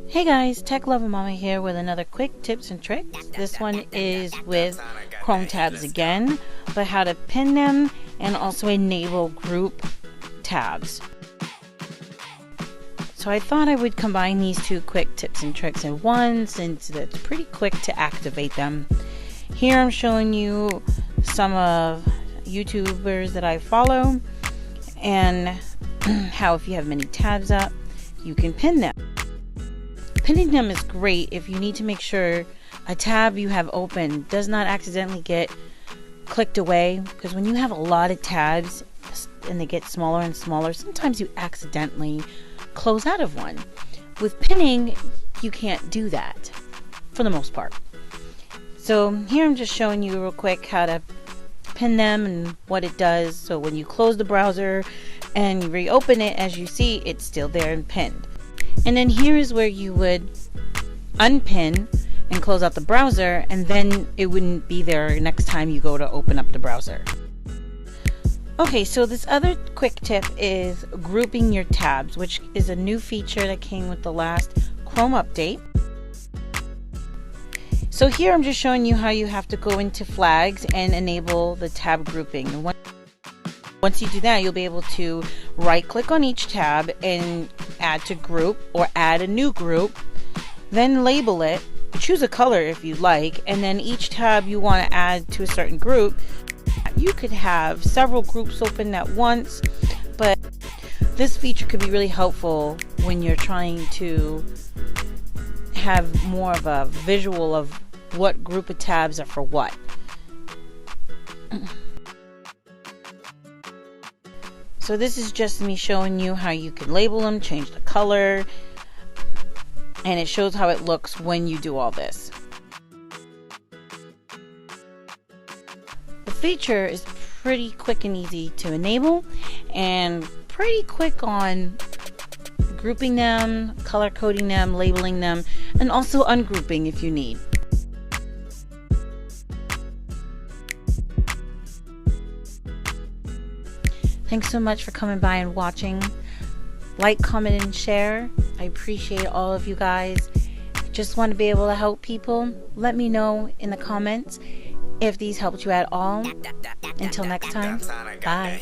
Hey guys, Tech Lover Mama here with another quick tips and tricks. This one is with Chrome tabs again, but how to pin them and also enable group tabs. So I thought I would combine these two quick tips and tricks in one since it's pretty quick to activate them. Here I'm showing you some of YouTubers that I follow and how if you have many tabs up, you can pin them. Pinning them is great if you need to make sure a tab you have open does not accidentally get clicked away, because when you have a lot of tabs and they get smaller and smaller, sometimes you accidentally close out of one. With pinning, you can't do that for the most part. So here I'm just showing you real quick how to pin them and what it does. So when you close the browser and you reopen it, as you see, it's still there and pinned. And then here is where you would unpin and close out the browser, and then it wouldn't be there next time you go to open up the browser. Okay, so this other quick tip is grouping your tabs, which is a new feature that came with the last Chrome update. So here I'm just showing you how you have to go into flags and enable the tab grouping. And once you do that, you'll be able to right click on each tab and add to group or add a new group, then label it, choose a color if you like, and then each tab you want to add to a certain group. You could have several groups open at once, but this feature could be really helpful when you're trying to have more of a visual of what group of tabs are for what. So this is just me showing you how you can label them, change the color, and it shows how it looks when you do all this. The feature is pretty quick and easy to enable, and pretty quick on grouping them, color coding them, labeling them, and also ungrouping if you need. Thanks so much for coming by and watching. Like, comment, and share. I appreciate all of you guys. Just want to be able to help people. Let me know in the comments if these helped you at all. Until next time, bye.